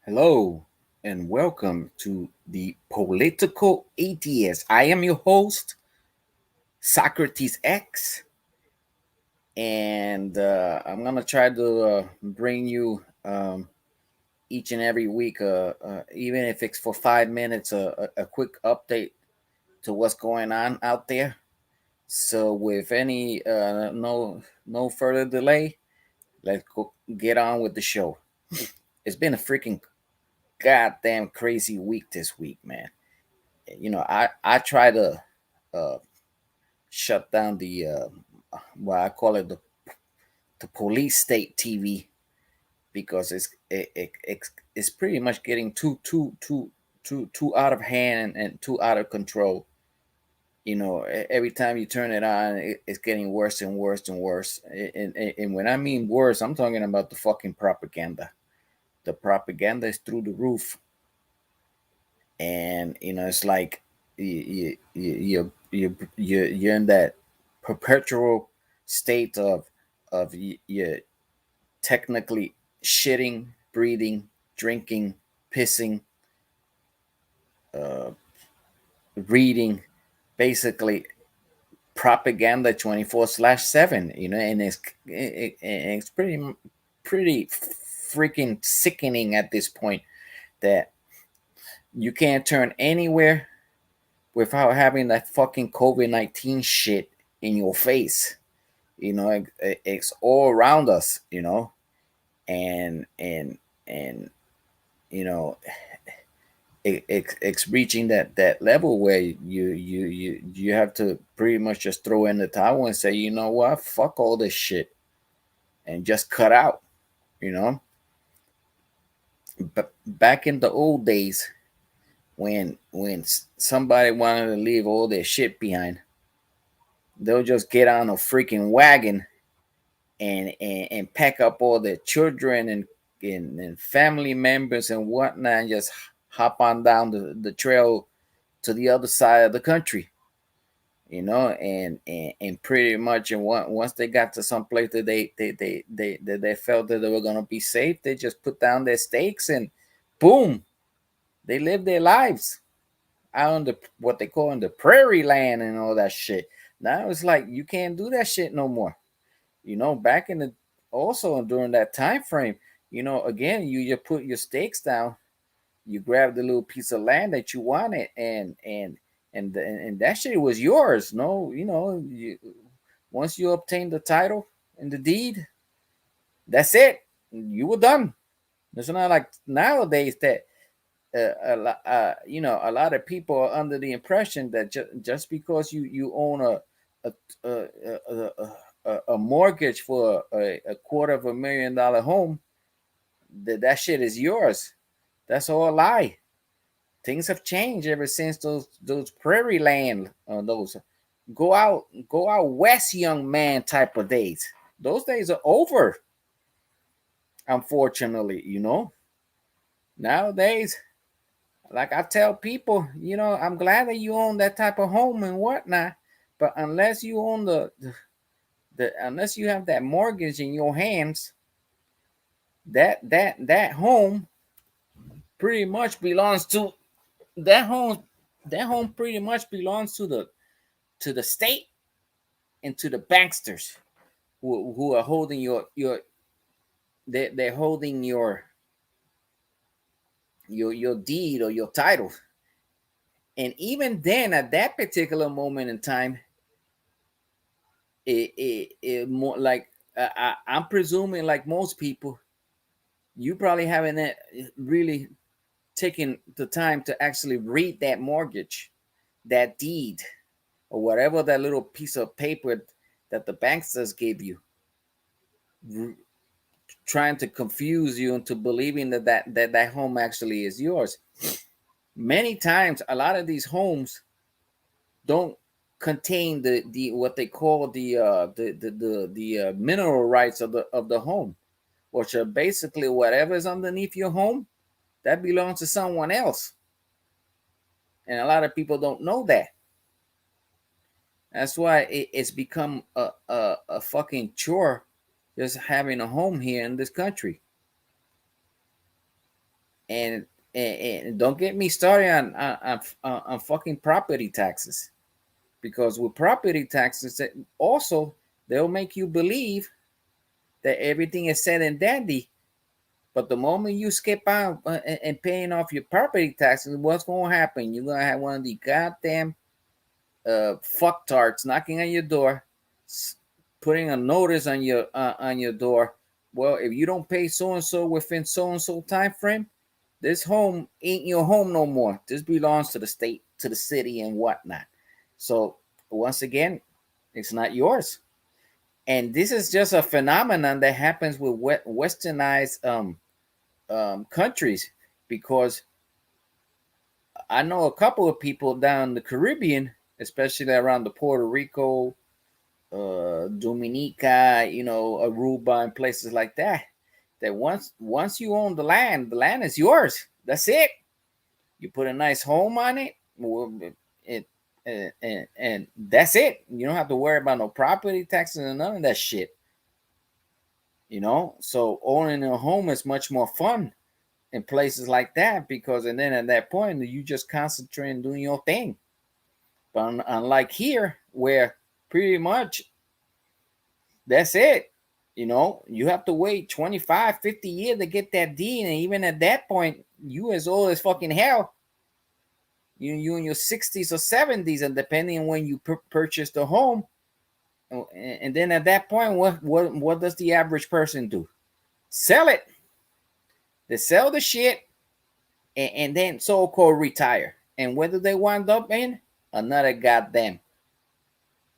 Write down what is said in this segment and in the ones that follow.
Hello and welcome to the Political Atheist. I am your host, Socrates X, and I'm gonna try to bring you each and every week, even if it's for 5 minutes, a quick update to what's going on out there. So, with any no further delay, let's go get on with the show. It's been a freaking goddamn crazy week this week, man. I try to uh, shut down the what I call it the police state TV because it's pretty much getting too out of hand and too out of control. Every time you turn it on, it's getting worse and worse and worse. And when I mean worse, I'm talking about the fucking propaganda. The propaganda is through the roof, and it's like you're in that perpetual state of you technically shitting, breathing, drinking, pissing, uh, reading, basically propaganda 24/7. And it's pretty freaking sickening at this point that you can't turn anywhere without having that fucking COVID-19 shit in your face. It's all around us. And you know, it's reaching that level where you have to pretty much just throw in the towel and say, you know what, fuck all this shit, and just cut out. You know, but back in the old days, when somebody wanted to leave all their shit behind, they'll just get on a freaking wagon and pack up all their children and family members and whatnot, and just hop on down the trail to the other side of the country. And pretty much, and once they got to some place that they felt that they were gonna be safe, they just put down their stakes and boom, they live their lives out on the what they call in the prairie land and all that shit. Now it's like you can't do that shit no more. Back in the also during that time frame, again, you put your stakes down, you grab the little piece of land that you wanted, and that shit was yours. No, once you obtain the title and the deed, that's it. You were done. It's not like nowadays that a lot of people are under the impression that just because you own a a, a, a mortgage for a $250,000 home, that shit is yours. That's all a lie. Things have changed ever since those prairie land, those go out west, young man type of days. Those days are over. Unfortunately, nowadays, like I tell people, I'm glad that you own that type of home and whatnot, but unless you own the unless you have that mortgage in your hands, that home pretty much belongs to that home. That home pretty much belongs to the state and to the banksters who are holding your they're holding your deed or your title. And even then, at that particular moment in time, it more like I'm presuming, like most people, you probably haven't really taken the time to actually read that mortgage, that deed, or whatever that little piece of paper that the banksters gave you, trying to confuse you into believing that home actually is yours. Many times, a lot of these homes don't contain the what they call the mineral rights of the home, which are basically whatever's underneath your home that belongs to someone else, and a lot of people don't know that. That's why it's become a fucking chore just having a home here in this country. And don't get me started on fucking property taxes, because with property taxes, also they'll make you believe that everything is said and dandy. But the moment you skip out and paying off your property taxes, what's going to happen? You're going to have one of the goddamn fucktards knocking on your door, putting a notice on your door. Well, if you don't pay so and so within so and so time frame, this home ain't your home no more. This belongs to the state, to the city, and whatnot. So once again, it's not yours. And this is just a phenomenon that happens with westernized countries, because I know a couple of people down in the Caribbean, especially around the Puerto Rico, Dominica, Aruba, and places like that. That once you own the land is yours. That's it. You put a nice home on it, it and that's it. You don't have to worry about no property taxes and none of that shit. So owning a home is much more fun in places like that, because and then at that point you just concentrate on doing your thing. But unlike here, where pretty much that's it. You have to wait 25, 50 years to get that deed. And even at that point, you as old as fucking hell. You in your 60s or 70s, and depending on when you purchase the home. And then at that point, what does the average person do? Sell it. They sell the shit and then so-called retire. And whether they wind up in another goddamn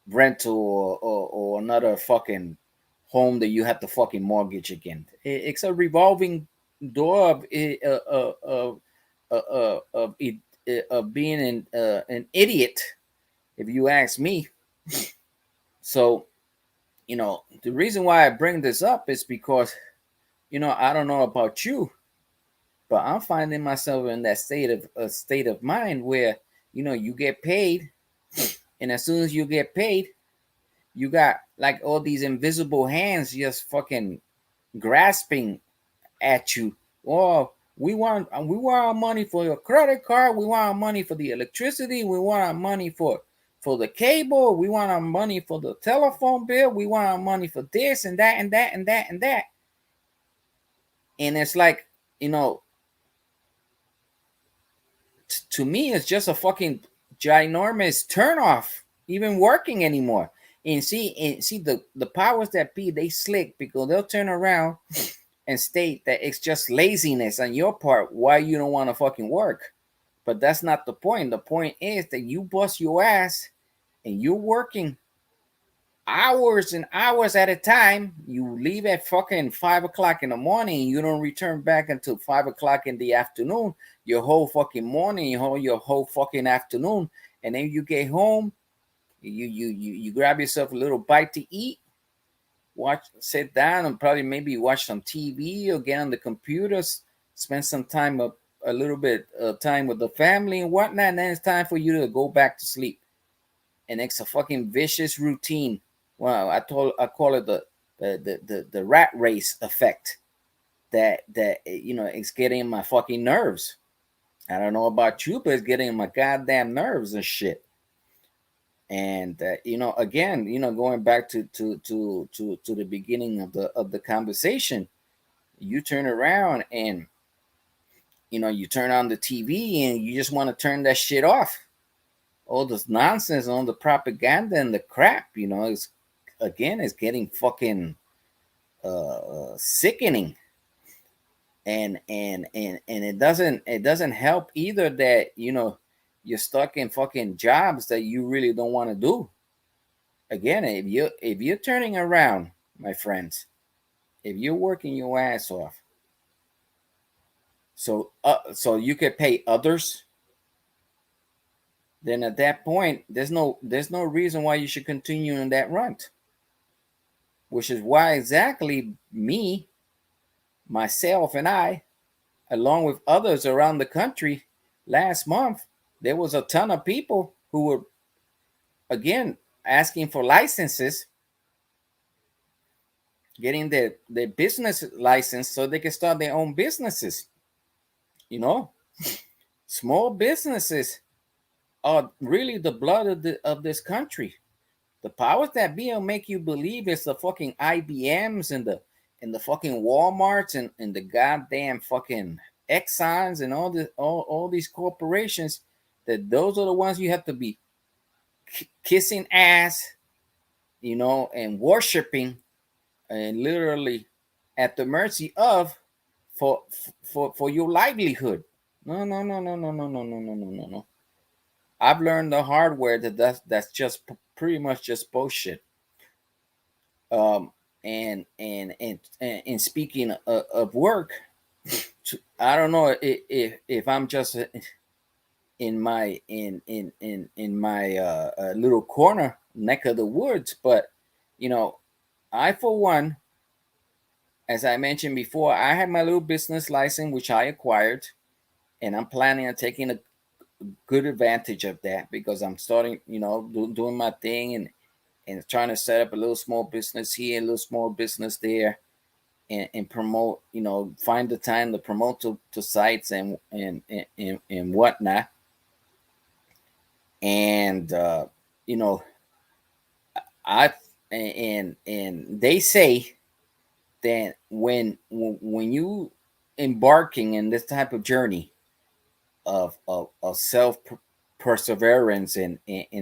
rental or another fucking home that you have to fucking mortgage again. It's a revolving door of being an idiot, if you ask me. So, the reason why I bring this up is because, I don't know about you, but I'm finding myself in that state of mind where, you get paid, and as soon as you get paid, you got like all these invisible hands just fucking grasping at you. Oh, we want our money for your credit card. We want our money for the electricity. We want our money for the cable. We want our money for the telephone bill. We want our money for this and that and that and that and that. And it's like, to me, it's just a fucking ginormous turnoff even working anymore. And see the powers that be, they slick, because they'll turn around and state that it's just laziness on your part why you don't want to fucking work. But that's not the point. The point is that you bust your ass and you're working hours and hours at a time. You leave at fucking 5 o'clock in the morning and you don't return back until 5 o'clock in the afternoon. Your whole fucking morning, your whole fucking afternoon. And then you get home, you grab yourself a little bite to eat, sit down and probably maybe watch some TV or get on the computers, spend some time a little bit of time with the family and whatnot, and then it's time for you to go back to sleep. And it's a fucking vicious routine. Well, I call it the rat race effect. That it's getting my fucking nerves. I don't know about you, but it's getting my goddamn nerves and shit. And again, going back to the beginning of the conversation, you turn around and you turn on the TV and you just want to turn that shit off. All this nonsense, all the propaganda and the crap, it's getting fucking sickening. And it doesn't help either that you're stuck in fucking jobs that you really don't want to do. Again, if you're turning around, my friends, if you're working your ass off, so you could pay others, then at that point there's no reason why you should continue in that run. Which is why exactly myself and I, along with others around the country, last month there was a ton of people who were again asking for licenses, getting their business license so they can start their own businesses. You know, small businesses are really the blood of this country. The powers that be will make you believe it's the fucking IBMs and the fucking Walmarts and the goddamn fucking Exxons and all these corporations, that those are the ones you have to be kissing ass, and worshiping, and literally at the mercy of, for your livelihood. No, no, no, no, no, no, no, no, no, no, no, no. I've learned the hard way that that's just pretty much just bullshit. Um, and speaking of work, I don't know if I'm just in my little corner neck of the woods, but you know, I for one, as I mentioned before, I had my little business license which I acquired, and I'm planning on taking a good advantage of that because I'm starting, doing my thing and trying to set up a little small business here, a little small business there, and promote, find the time to promote to sites and whatnot. And you know, I and they say that when you embarking in this type of journey of self perseverance and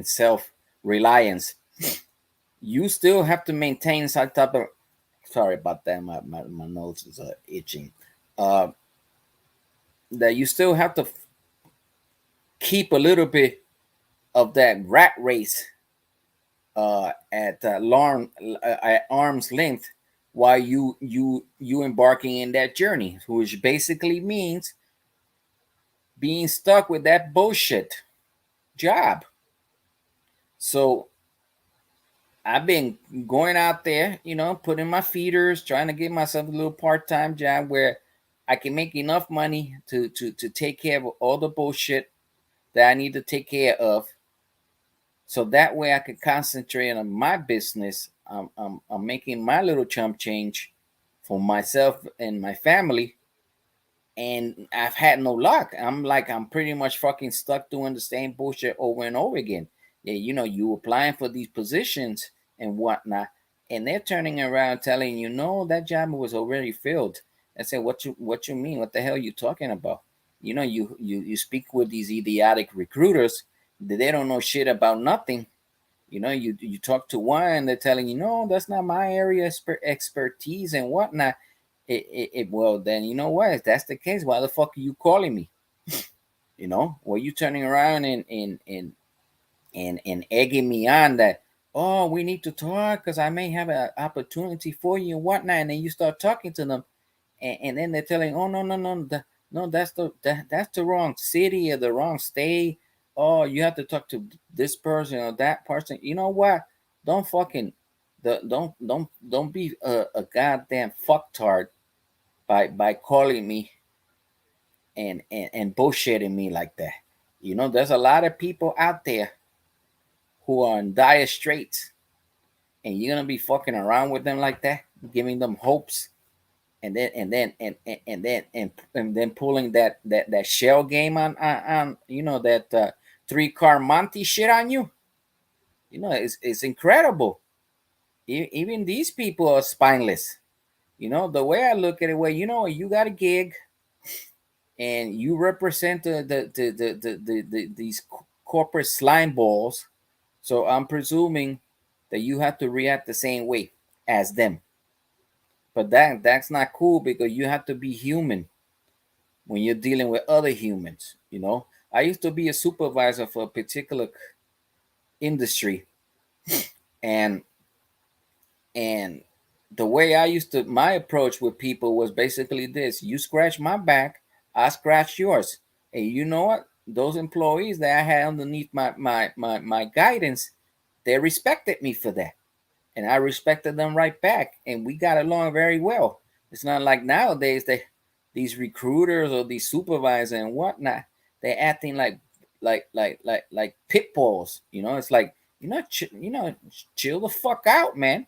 self reliance, you still have to maintain some type of, sorry about that, my nose is itching, uh, that you still have to keep a little bit of that rat race at arm's length while you embarking in that journey, which basically means being stuck with that bullshit job. So I've been going out there, putting my feeders, trying to get myself a little part-time job where I can make enough money to take care of all the bullshit that I need to take care of. So that way I could concentrate on my business. I'm making my little chump change for myself and my family. And I've had no luck. I'm pretty much fucking stuck doing the same bullshit over and over again. Yeah, you applying for these positions and whatnot, and they're turning around telling you, no, that job was already filled. I said, what you mean? What the hell are you talking about? You speak with these idiotic recruiters. They don't know shit about nothing. You talk to one, they're telling you, no, that's not my area expertise and whatnot. Well, then, you know what? If that's the case, why the fuck are you calling me? Well, you turning around and egging me on that, oh, we need to talk because I may have an opportunity for you and whatnot. And then you start talking to them, and then they're telling, oh, no, no, no, no, that's the wrong city or the wrong state. Oh, you have to talk to this person or that person. You know what? Don't fucking don't be a goddamn fucktard by calling me and bullshitting me like that. There's a lot of people out there who are in dire straits, and you're gonna be fucking around with them like that, giving them hopes, and then pulling that shell game on that 3 car Monty shit on you. It's incredible. Even these people are spineless. The way I look at it, well, you got a gig and you represent these corporate slime balls. So I'm presuming that you have to react the same way as them. But that's not cool because you have to be human when you're dealing with other humans. I used to be a supervisor for a particular industry, and and the way I used to my approach with people was basically this: you scratch my back, I scratch yours. And you know what? Those employees that I had underneath my guidance, they respected me for that. And I respected them right back. And we got along very well. It's not like nowadays these recruiters or these supervisors and whatnot, they're acting like pit bulls. It's like, chill the fuck out, man.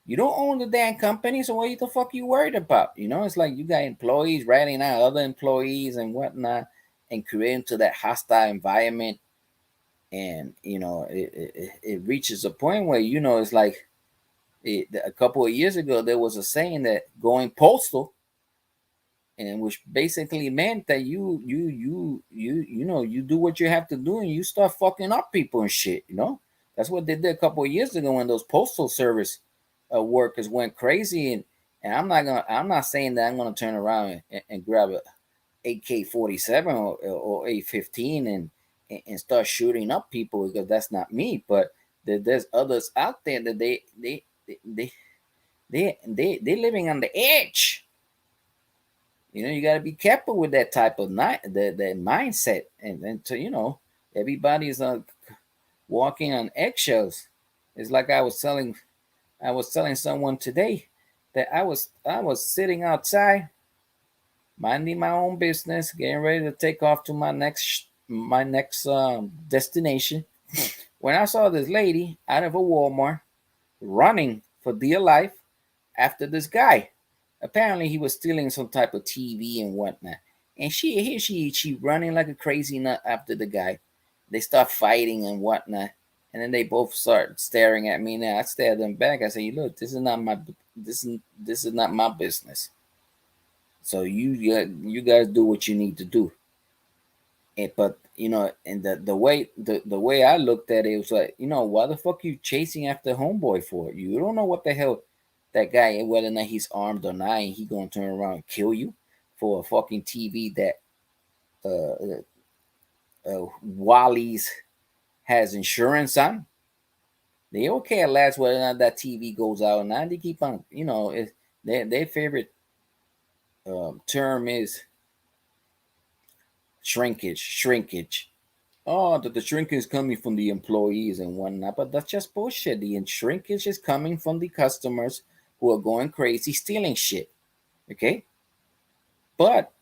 You don't own the damn company, so what the fuck you worried about? It's like you got employees ratting out other employees and whatnot, and creating to that hostile environment. And it reaches a point where it's like a couple of years ago there was a saying that going postal, and which basically meant that you do what you have to do, and you start fucking up people and shit. That's what they did a couple of years ago when those postal service workers went crazy. And I'm not saying that I'm gonna turn around and grab a AK-47 or A-15 and start shooting up people, because that's not me. But there's others out there that they living on the edge. You got to be careful with that type of that mindset, and to everybody's walking on eggshells. It's like I was telling someone today that I was sitting outside, minding my own business, getting ready to take off to my next destination, when I saw this lady out of a Walmart running for dear life after this guy. Apparently, he was stealing some type of TV and whatnot. And she running like a crazy nut after the guy. They start fighting and whatnot, and then they both start staring at me. Now I stare at them back. I say, "Look, this is not my business. So you guys do what you need to do." But and the way I looked at it was like, why the fuck you chasing after homeboy for? You don't know what the hell that guy, whether or not he's armed or not, and he gonna turn around and kill you for a fucking TV that Wally's has insurance on. They don't care less whether or not that TV goes out or not. They keep on, their favorite term is shrinkage. Oh, the shrinkage is coming from the employees and whatnot, but that's just bullshit. The shrinkage is coming from the customers who are going crazy stealing shit. Okay, but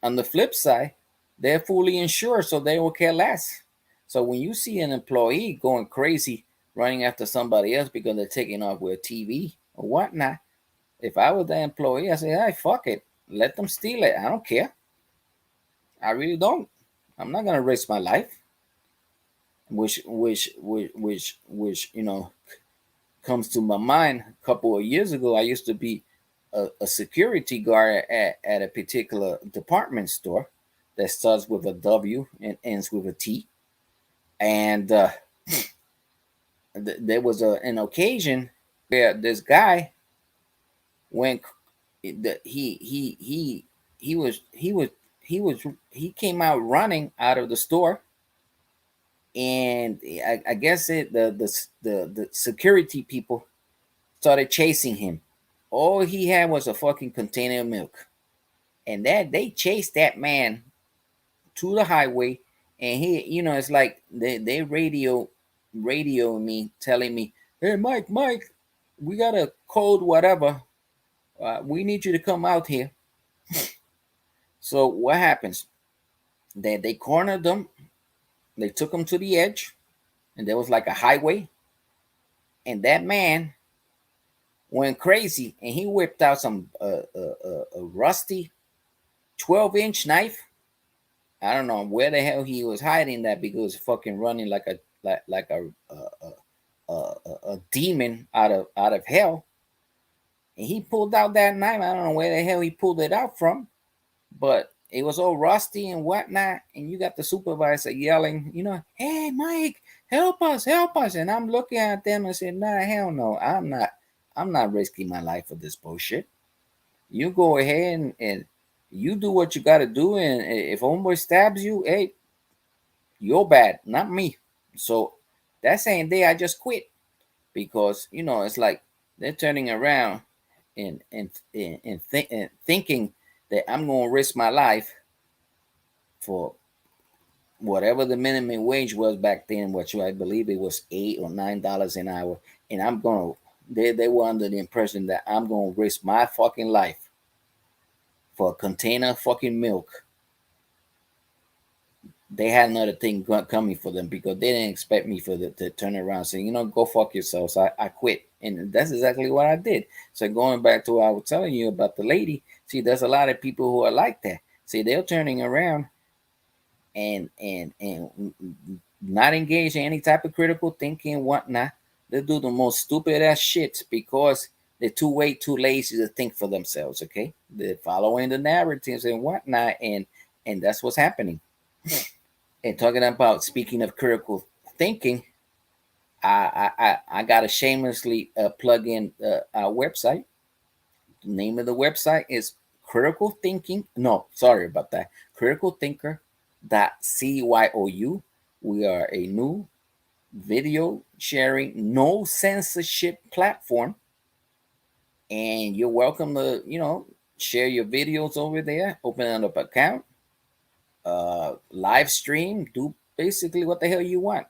on the flip side, they're fully insured, so they will care less. So when you see an employee going crazy running after somebody else because they're taking off with a TV or whatnot, if I was the employee, I say, "Hey, fuck it, let them steal it. I don't care. I really don't. I'm not gonna risk my life." Which comes to my mind. A couple of years ago, I used to be a security guard at a particular department store that starts with a W and ends with a T. And there was an occasion where this guy went. He came out running out of the store, and I guess the security people started chasing him. All he had was a fucking container of milk, and that they chased that man to the highway. And it's like they radio me, telling me, "Hey, Mike, we got a code, whatever. We need you to come out here." So what happens? They cornered them. They took him to the edge, and there was like a highway, and that man went crazy, and he whipped out some a rusty 12-inch knife. I don't know where the hell he was hiding that, because he was fucking running like a demon out of hell. And he pulled out that knife. I don't know where the hell he pulled it out from, but it was all rusty and whatnot. And you got the supervisor yelling, "Hey, Mike, help us, help us!" And I'm looking at them and saying, "Nah, hell no, I'm not risking my life for this bullshit. You go ahead and you do what you got to do, and if homeboy stabs you, hey, you're bad, not me." So that same day, I just quit, because it's like they're turning around and thinking that I'm going to risk my life for whatever the minimum wage was back then, which I believe it was $8 or $9 an hour, and I'm going to. They were under the impression that I'm going to risk my fucking life for a container of fucking milk. They had another thing coming for them, because they didn't expect me to turn around and say, "Go fuck yourselves. I quit." And that's exactly what I did. So going back to what I was telling you about the lady, see, there's a lot of people who are like that. See, they're turning around and not engage in any type of critical thinking and whatnot. They do the most stupid ass shit because they're too lazy to think for themselves. Okay, they're following the narratives and whatnot, and that's what's happening. And talking about, speaking of critical thinking, I got to shamelessly plug in our website. The name of the website is critical thinking. No, sorry about that. Critical thinker .cyu. We are a new video sharing, no censorship platform, and you're welcome to share your videos over there. Open an up account, live stream, do basically what the hell you want.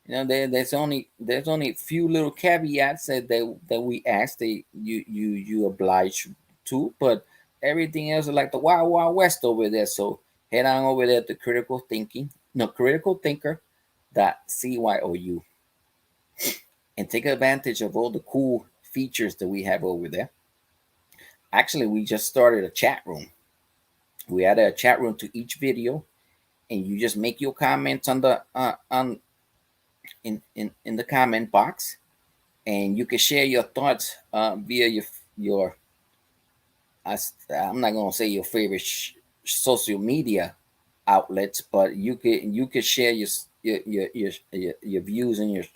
There's only a few little caveats that we ask that you oblige to, but everything else is like the wild wild west over there. So head on over there to critical thinker .cyu and take advantage of all the cool features that we have over there. Actually, we just started a chat room. We added a chat room to each video, and you just make your comments on the on in the comment box, and you can share your thoughts via your I'm not gonna say your favorite social media outlets, but you can share your views and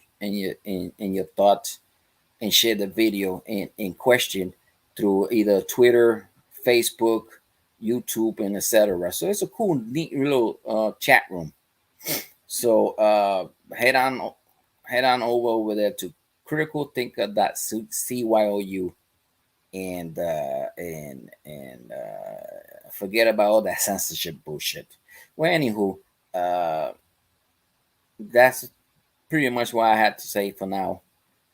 your thoughts, and share the video in question through either Twitter, Facebook, YouTube, and etc. So it's a cool, neat little chat room. So head on over there to criticalthinker.cyu, and forget about all that censorship bullshit. Well, anywho, uh, that's pretty much what I had to say for now.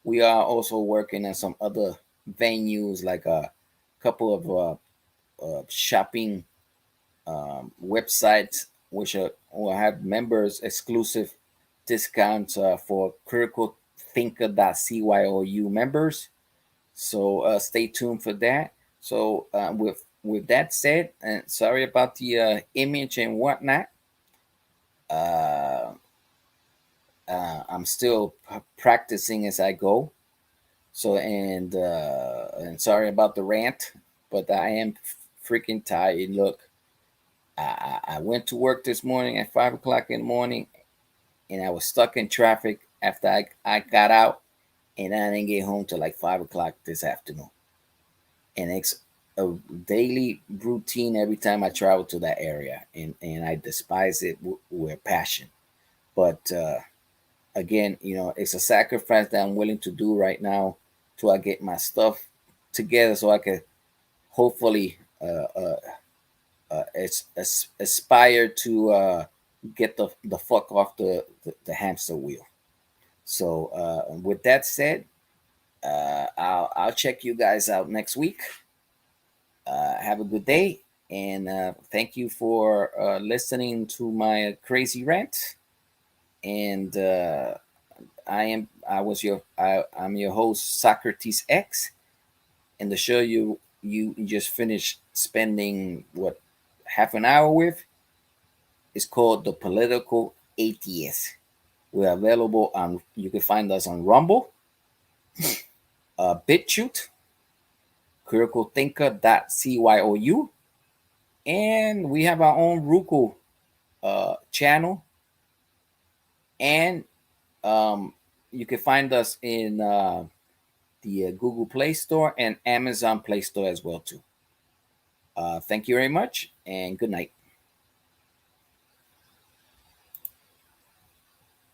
We are also working on some other venues, like a couple of shopping websites, which will have members exclusive discounts for criticalthinker.cyu members. So stay tuned for that. So with that said, and sorry about the image and whatnot. Uh, I'm still practicing as I go. So and sorry about the rant, but I am freaking tired. Look, I went to work this morning at 5 o'clock in the morning, and I was stuck in traffic after I got out, and I didn't get home till like 5 o'clock this afternoon. And it's a daily routine every time I travel to that area, and I despise it with passion. But again, it's a sacrifice that I'm willing to do right now till I get my stuff together, so I can hopefully aspire to get the fuck off the hamster wheel. So with that said, I'll check you guys out next week. Have a good day, and thank you for listening to my crazy rant. And I'm your host, Socrates X, and the show you just finished spending what, half an hour with, is called The Political Atheist. We're available on, you can find us on Rumble, BitChute, criticalthinker.cyu, and we have our own Roku channel, and you can find us in the Google Play Store and Amazon Play Store as well too. Thank you very much, and good night.